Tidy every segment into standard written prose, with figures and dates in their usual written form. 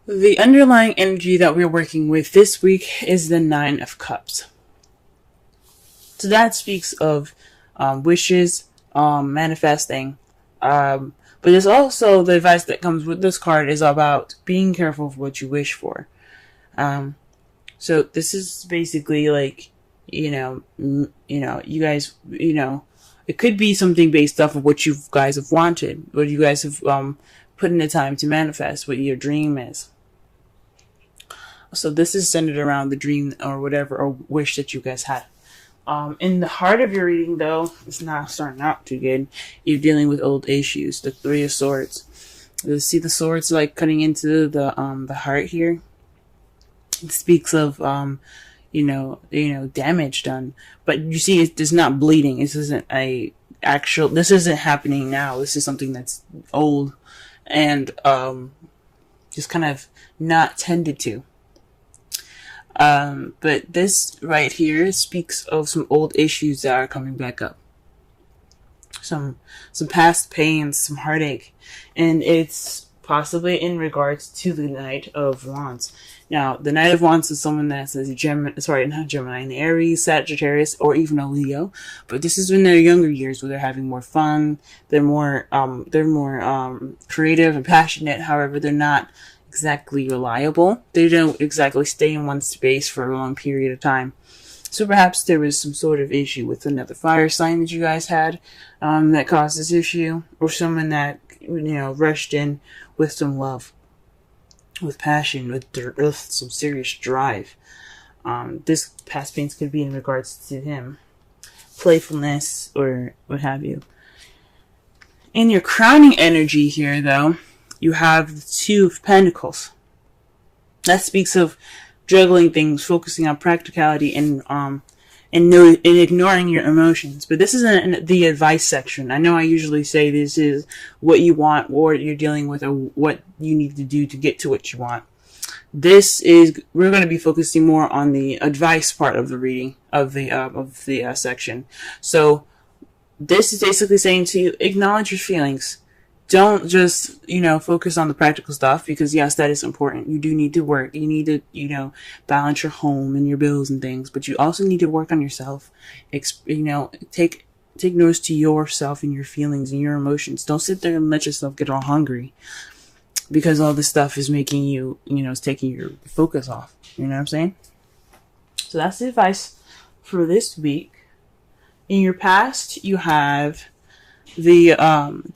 The underlying energy that we're working with this week is the Nine of Cups. So that speaks of wishes, manifesting. But there's also the advice that comes with this card is about being careful of what you wish for. So this is basically like, you guys, it could be something based off of what you guys have wanted, what you guys have put in the time to manifest, what your dream is. So this is centered around the dream or whatever, or wish that you guys had. In the heart of your reading, though, it's not starting out too good. You're dealing with old issues. The Three of Swords. You see the swords like cutting into the heart here. It speaks of damage done, but you see it's not bleeding. This isn't this isn't happening now. This is something that's old and just kind of not tended to. But this right here speaks of some old issues that are coming back up. Some past pains, some heartache, and it's possibly in regards to the Knight of Wands. Now, the Knight of Wands is someone that says an Aries, Sagittarius, or even a Leo. But this is in their younger years where they're having more fun. They're more creative and passionate. However, they're not exactly reliable. They don't exactly stay in one space for a long period of time. So perhaps there was some sort of issue with another fire sign that you guys had that caused this issue, or someone that rushed in with some love, with passion, with some serious drive. This past pains could be in regards to him, playfulness or what have you. In your crowning energy here, though, you have the Two of Pentacles. That speaks of juggling things, focusing on practicality, and ignoring your emotions. But this isn't the advice section. I know I usually say this is what you want, or what you're dealing with, or what you need to do to get to what you want. We're going to be focusing more on the advice part of the reading of the section. So this is basically saying to you, acknowledge your feelings. Don't just, focus on the practical stuff, because yes, that is important. You do need to work. You need to, balance your home and your bills and things, but you also need to work on yourself. Take notice to yourself and your feelings and your emotions. Don't sit there and let yourself get all hungry, because all this stuff is making you, it's taking your focus off. You know what I'm saying? So that's the advice for this week. In your past, you have the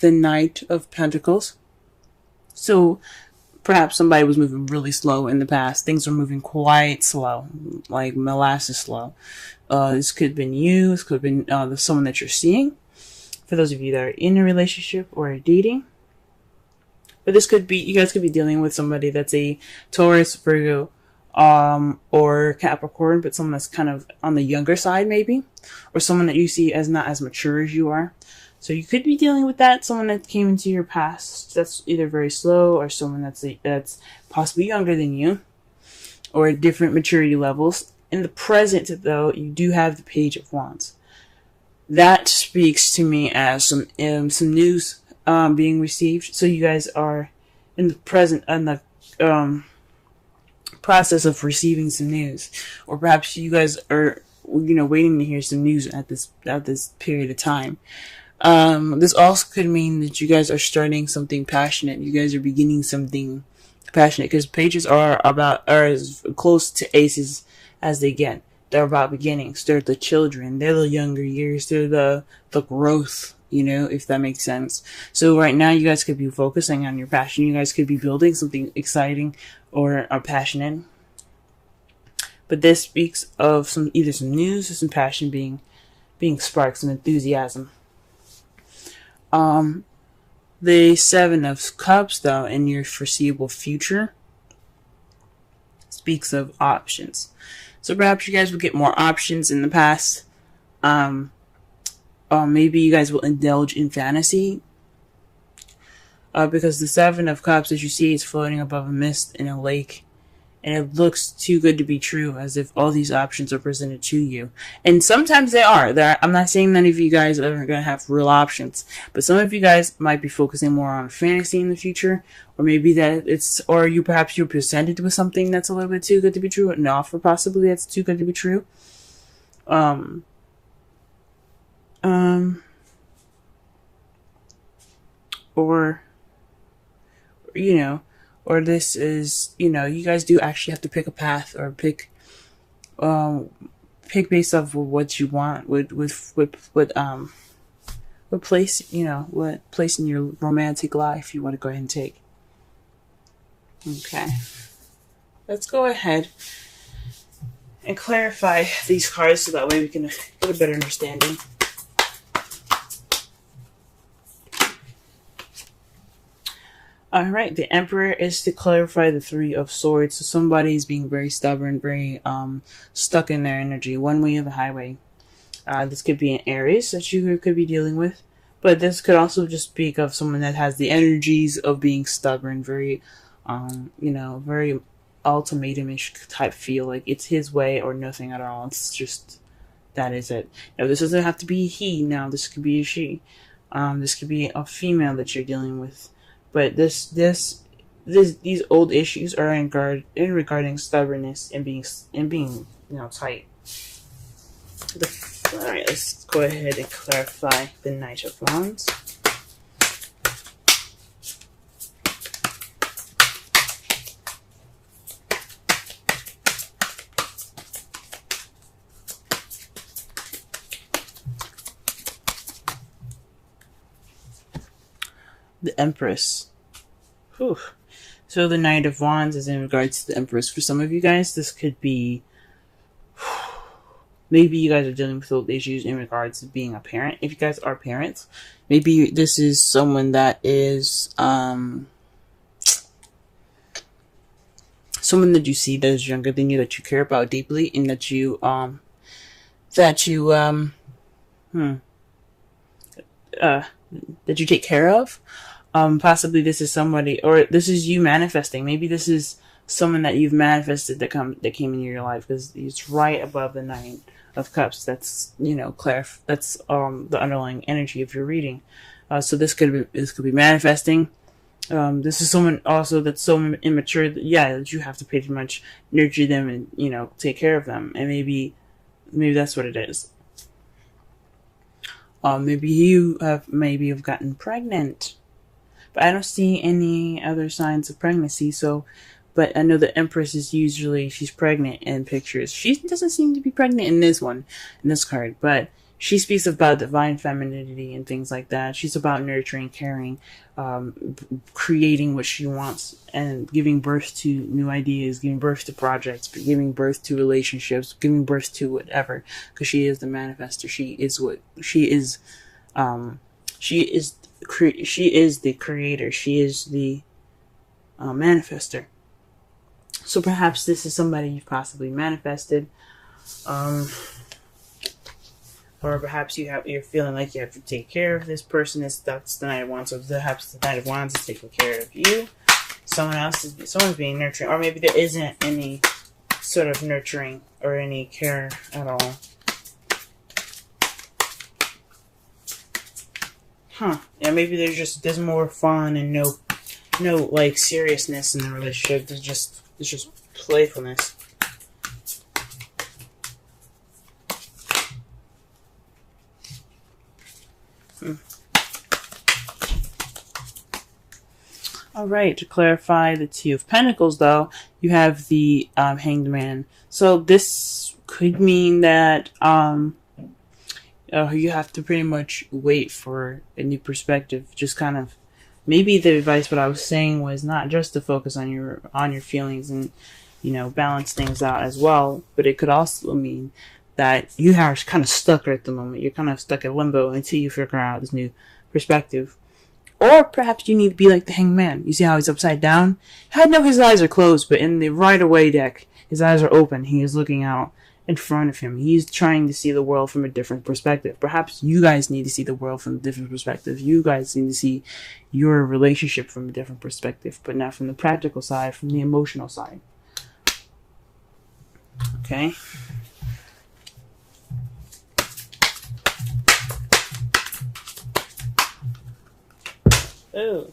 Knight of Pentacles. So perhaps somebody was moving really slow in the past. Things are moving quite slow, like molasses slow. This could have been you. This could have been someone that you're seeing. For those of you that are in a relationship or dating. But this could be, you guys could be dealing with somebody that's a Taurus, Virgo, or Capricorn, but someone that's kind of on the younger side maybe. Or someone that you see as not as mature as you are. So you could be dealing with that, someone that came into your past that's either very slow, or someone that's possibly younger than you, or different maturity levels. In the present, though, you do have the Page of Wands. That speaks to me as some news being received. So you guys are in the present, in the process of receiving some news, or perhaps you guys are waiting to hear some news at this period of time. This also could mean that you guys are starting something passionate. You guys are beginning something passionate, because pages are as close to aces as they get. They're about beginnings. They're the children. They're the younger years. They're the growth, if that makes sense. So right now you guys could be focusing on your passion. You guys could be building something exciting or passionate. But this speaks of either some news or some passion being sparked, some enthusiasm. The Seven of Cups, though, in your foreseeable future, speaks of options. So perhaps you guys will get more options in the past. Maybe you guys will indulge in fantasy. Because the Seven of Cups, as you see, is floating above a mist in a lake. and it looks too good to be true, as if all these options are presented to you. And sometimes they are. I'm not saying none of you guys are going to have real options, but some of you guys might be focusing more on fantasy in the future, or maybe that or perhaps you're presented with something that's a little bit too good to be true, an offer possibly that's too good to be true. Or, or this is, you guys do actually have to pick a path, or pick based off of what you want, what place, what place in your romantic life you want to go ahead and take. Okay. Let's go ahead and clarify these cards so that way we can get a better understanding. Alright, the Emperor is to clarify the Three of Swords. So somebody is being very stubborn, very stuck in their energy, one way or the highway. This could be an Aries that you could be dealing with, but this could also just speak of someone that has the energies of being stubborn, very, very ultimatum-ish type feel, like it's his way or nothing at all. It's just, that is it. Now, this doesn't have to be he. Now, this could be a she. This could be a female that you're dealing with. But these old issues are regarding stubbornness and being tight. All right, let's go ahead and clarify the Knight of Wands. The Empress. Whew. So the Knight of Wands is in regards to the Empress. For some of you guys, this could be, maybe you guys are dealing with old issues in regards to being a parent. If you guys are parents, maybe this is someone that is someone that you see that is younger than you, that you care about deeply, and that you take care of. Possibly this is somebody, or this is you manifesting. Maybe this is someone that you've manifested that came into your life, because it's right above the Nine of Cups. That's that's the underlying energy of your reading. So this could be manifesting. This is someone also that's so immature that that you have to pretty much nurture them and take care of them, and maybe that's what it is. Maybe you have gotten pregnant, but I don't see any other signs of pregnancy. So, but I know the Empress is usually, she's pregnant in pictures. She doesn't seem to be pregnant in this card, but she speaks about divine femininity and things like that. She's about nurturing, caring, creating what she wants, and giving birth to new ideas, giving birth to projects, giving birth to relationships, giving birth to whatever, because she is the manifester. She is the creator. She is the manifester. So perhaps this is somebody you've possibly manifested, or perhaps you're feeling like you have to take care of this person. That's the Knight of Wands. So perhaps the Knight of Wands is taking care of you. Someone's being nurturing, or maybe there isn't any sort of nurturing or any care at all. Yeah, maybe there's more fun and no like seriousness in the relationship. There's just playfulness. All right, to clarify the Two of Pentacles, though, you have the Hanged Man. So this could mean that you have to pretty much wait for a new perspective. Just kind of, maybe the advice, what I was saying was not just to focus on your feelings and balance things out as well, but it could also mean that you are kind of stuck at the moment. You're kind of stuck in limbo until you figure out this new perspective. Or perhaps you need to be like the Hanged Man. You see how he's upside down? I know his eyes are closed, but in the right away deck, his eyes are open. He is looking out in front of him. He's trying to see the world from a different perspective. Perhaps you guys need to see the world from a different perspective. You guys need to see your relationship from a different perspective, but not from the practical side, from the emotional side. Okay. Oh.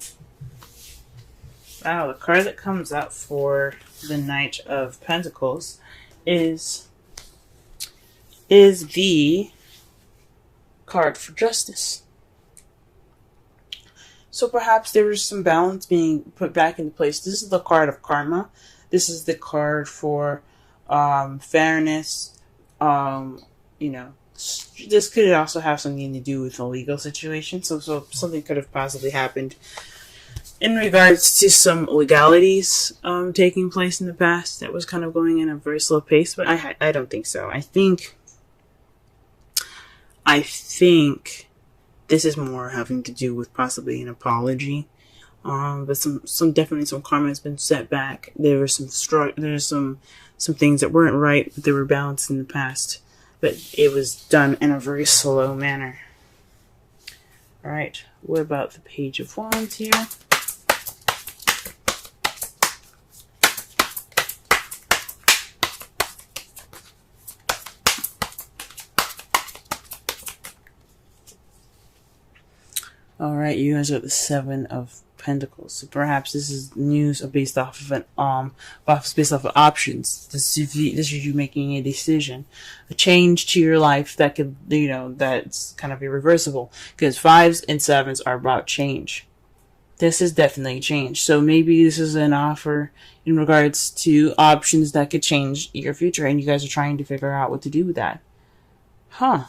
Wow, the card that comes out for the Knight of Pentacles is the card for justice. So perhaps there was some balance being put back into place. This is the card of karma. This is the card for fairness. You know, this could also have something to do with a legal situation. So something could have possibly happened in regards to some legalities taking place in the past that was kind of going in a very slow pace. But I don't think so. I think this is more having to do with possibly an apology. But definitely some karma has been set back. There were some things that weren't right, but they were balanced in the past. But it was done in a very slow manner. All right, what about the Page of Wands here? All right, you guys are the Seven of Pentacles. So perhaps this is news based off of options. This is you making a decision, a change to your life that could, that's kind of irreversible. Because 5s and 7s are about change. This is definitely change. So maybe this is an offer in regards to options that could change your future, and you guys are trying to figure out what to do with that. Huh.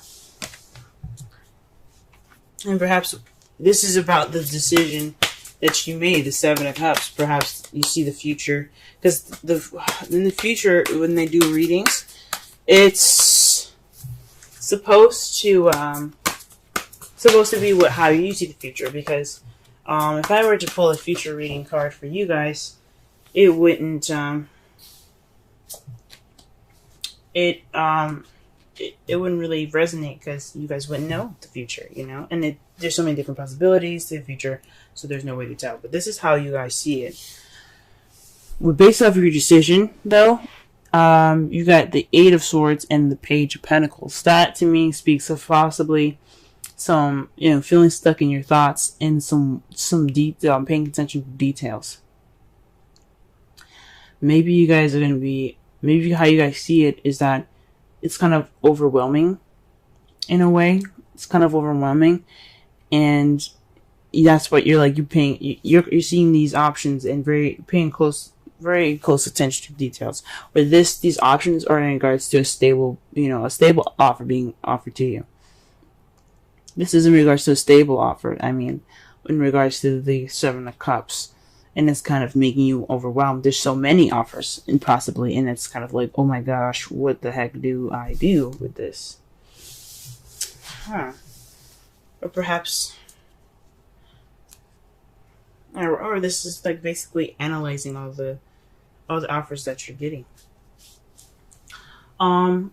And perhaps this is about the decision that you made, the Seven of Cups. Perhaps you see the future. Because in the future, when they do readings, it's supposed to be how you see the future. Because if I were to pull a future reading card for you guys, it wouldn't it wouldn't really resonate, because you guys wouldn't know the future, and there's so many different possibilities to the future, so there's no way to tell. But this is how you guys see it. Based off of your decision, though, you got the Eight of Swords and the Page of Pentacles. That to me speaks of possibly some, feeling stuck in your thoughts and some detail, paying attention to details. Maybe you guys are maybe how you guys see it is that it's kind of overwhelming in a way. It's kind of overwhelming, and that's what you're you're seeing these options and very close attention to details. Where these options are in regards to a stable offer being offered to you. This is in regards to a stable offer. I mean, in regards to the Seven of Cups. And it's kind of making you overwhelmed. There's so many offers, and it's kind of like, oh my gosh, what the heck do I do with this? Huh. Or perhaps, or this is like basically analyzing all the offers that you're getting. Wow.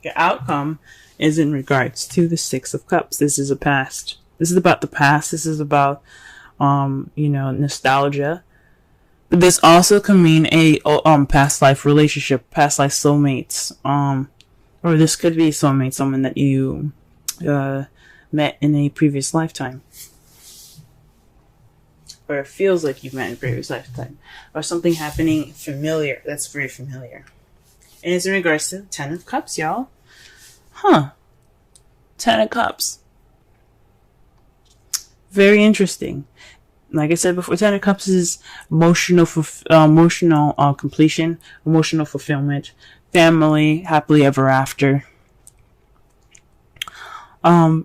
The outcome is in regards to the Six of Cups. This is a past. This is about the past. This is about nostalgia. But this also can mean a past life relationship, past life soulmates. Or this could be soulmate, someone that you met in a previous lifetime. Or it feels like you've met in a previous lifetime. Or something happening familiar, that's very familiar. And it's in regards to the Ten of Cups, y'all. Huh. Ten of Cups. Very interesting. Like I said before, Ten of Cups is emotional completion, emotional fulfillment, family, happily ever after.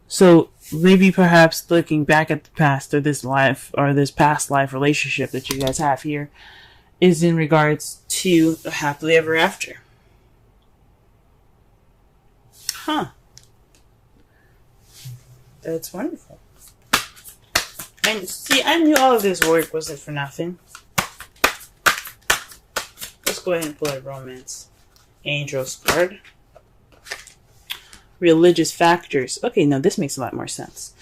So maybe perhaps looking back at the past, or this life, or this past life relationship that you guys have here, is in regards to happily ever after. Huh. That's wonderful. And see, I knew all of this work wasn't for nothing. Let's go ahead and pull a romance. Angels card. Religious factors. Okay, now this makes a lot more sense.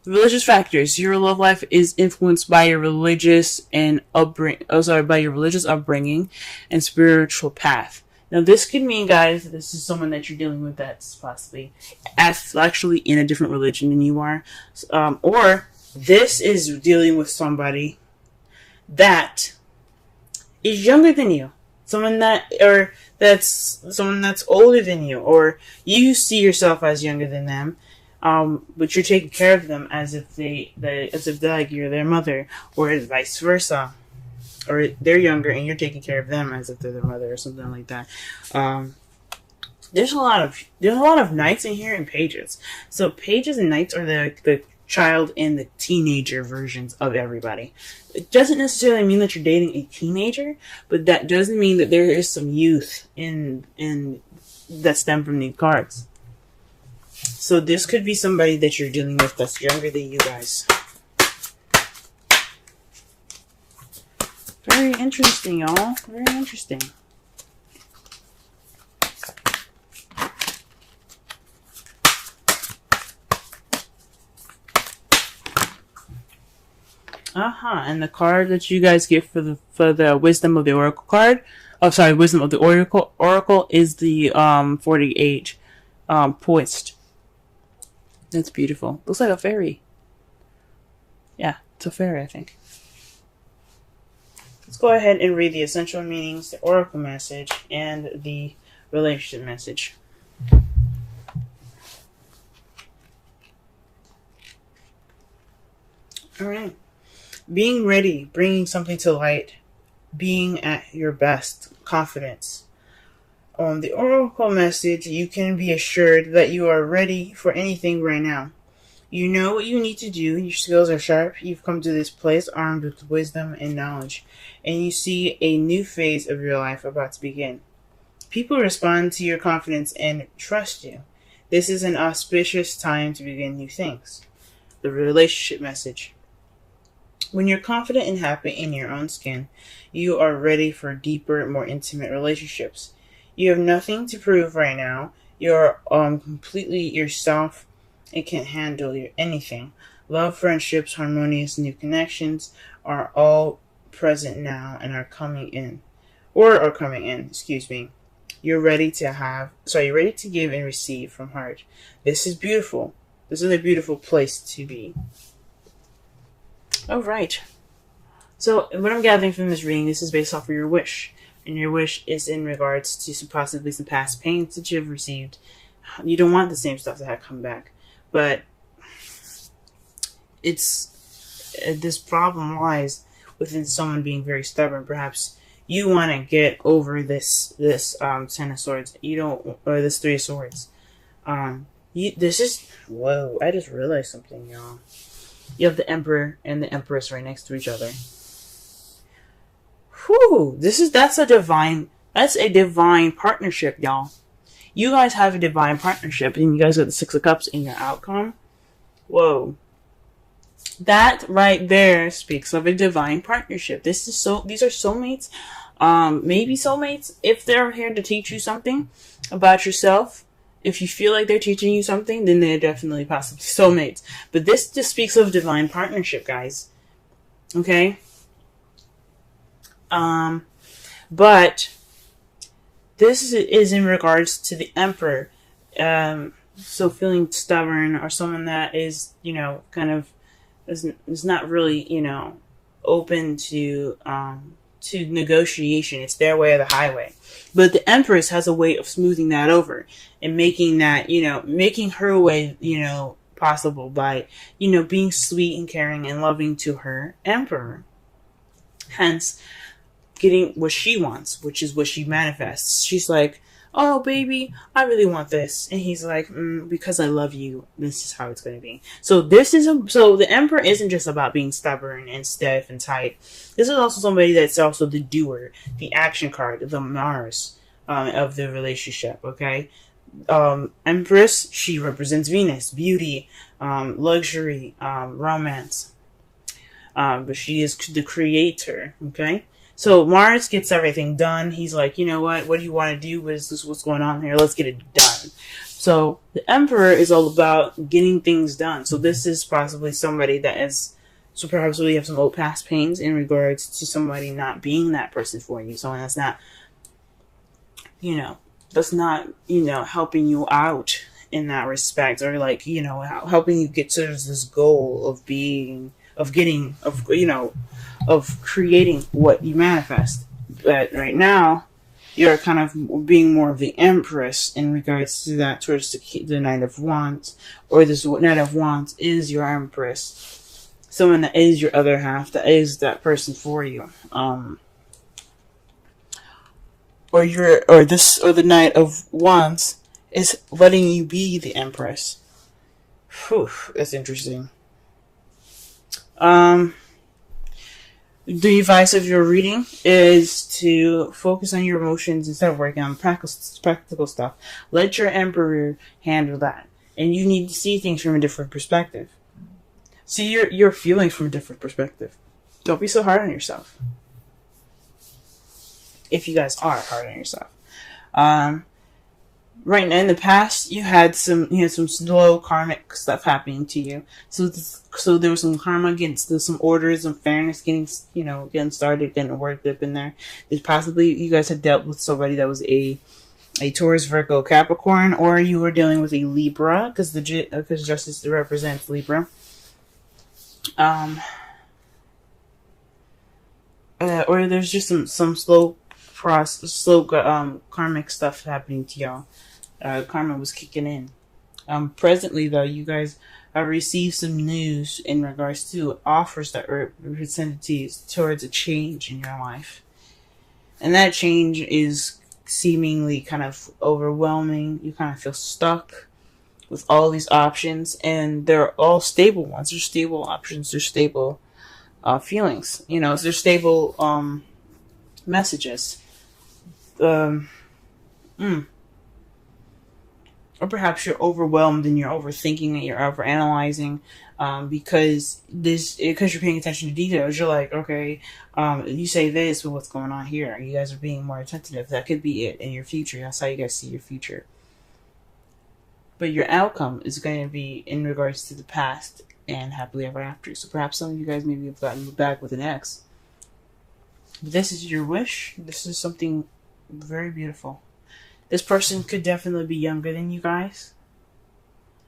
Religious factors. Your love life is influenced by your religious and by your religious upbringing and spiritual path. Now, this could mean, guys, this is someone that you're dealing with that's possibly actually in a different religion than you are, or this is dealing with somebody that is younger than you, someone that's older than you, or you see yourself as younger than them, but you're taking care of them as if they're like you're their mother, or vice versa, or they're younger and you're taking care of them as if they're their mother, or something like that. There's a lot of knights in here and pages. So pages and knights are the child and the teenager versions of everybody. It doesn't necessarily mean that you're dating a teenager, but that doesn't mean that there is some youth in that stem from these cards. So this could be somebody that you're dealing with that's younger than you guys. Very interesting, y'all. Very interesting. And the card that you guys get for the Wisdom of the Oracle card, Wisdom of the Oracle is the 48 poised. That's beautiful. Looks like a fairy. Yeah, it's a fairy, I think. Let's go ahead and read the essential meanings, the Oracle message, and the relationship message. Alright. Being ready, bringing something to light, being at your best, confidence. On the Oracle message, you can be assured that you are ready for anything right now. You know what you need to do, your skills are sharp, you've come to this place armed with wisdom and knowledge, and you see a new phase of your life about to begin. People respond to your confidence and trust you. This is an auspicious time to begin new things. The relationship message. When you're confident and happy in your own skin, you are ready for deeper, more intimate relationships. You have nothing to prove right now. You're completely yourself and can handle anything. Love, friendships, harmonious new connections are all present now and are coming in. You're ready to give and receive from heart. This is beautiful. This is a beautiful place to be. All right. So what I'm gathering from this reading, this is based off of your wish. And your wish is in regards to possibly some past pains that you've received. You don't want the same stuff to have come back. But this problem lies within someone being very stubborn. Perhaps you want to get over this Ten of Swords. Or this Three of Swords. Whoa, I just realized something, y'all. You have the Emperor and the Empress right next to each other. Whew, that's a divine partnership, y'all. You guys have a divine partnership, and you guys got the Six of Cups in your outcome. Whoa. That right there speaks of a divine partnership. These are soulmates. Maybe soulmates if they're here to teach you something about yourself. If you feel like they're teaching you something, then they're definitely possibly soulmates. But this just speaks of divine partnership, guys. Okay? But this is in regards to the Emperor. So feeling stubborn, or someone that is, kind of is not really, open to negotiation. It's their way or the highway. But the Empress has a way of smoothing that over and making that, making her way, possible by, being sweet and caring and loving to her Emperor. Hence, getting what she wants, which is what she manifests. She's like, oh, baby, I really want this. And he's like, because I love you, this is how it's going to be. So the Emperor isn't just about being stubborn and stiff and tight. This is also somebody that's also the doer, the action card, the Mars of the relationship, okay? Empress, she represents Venus, beauty, luxury, romance. But she is the creator, okay? So Mars gets everything done. He's like, you know what do you want to do? What's going on here? Let's get it done. So the Emperor is all about getting things done. So this is possibly somebody that is, so perhaps we have some old past pains in regards to somebody not being that person for you. Someone that's not, helping you out in that respect, or like, helping you get to this goal of of creating what you manifest. But right now, you're kind of being more of the Empress in regards to that, towards the Knight of Wands, or this Knight of Wands is your Empress, someone that is your other half, that is that person for you, or the Knight of Wands is letting you be the Empress. Whew, that's interesting. The advice of your reading is to focus on your emotions instead of working on practical stuff. Let your Emperor handle that. And you need to see things from a different perspective. See your feelings from a different perspective. Don't be so hard on yourself. If you guys are hard on yourself. Right now, in the past, you had some slow karmic stuff happening to you. So there was some karma there's some orders and fairness getting started, getting worked up in there. There's possibly you guys had dealt with somebody that was a Taurus, Virgo, Capricorn, or you were dealing with a Libra, because justice represents Libra. Or there's just some slow karmic stuff happening to y'all. Karma was kicking in. Presently, though, you guys have received some news in regards to offers that were presented to you towards a change in your life. And that change is seemingly kind of overwhelming. You kind of feel stuck with all these options, and they're all stable ones. They're stable options. They're stable feelings. They're stable messages. Or perhaps you're overwhelmed and you're overthinking and you're overanalyzing, because you're paying attention to details. You're like, okay, you say this, but what's going on here? You guys are being more attentive. That could be it in your future. That's how you guys see your future. But your outcome is going to be in regards to the past and happily ever after. So perhaps some of you guys maybe have gotten back with an ex. But this is your wish. This is something very beautiful. This person could definitely be younger than you guys.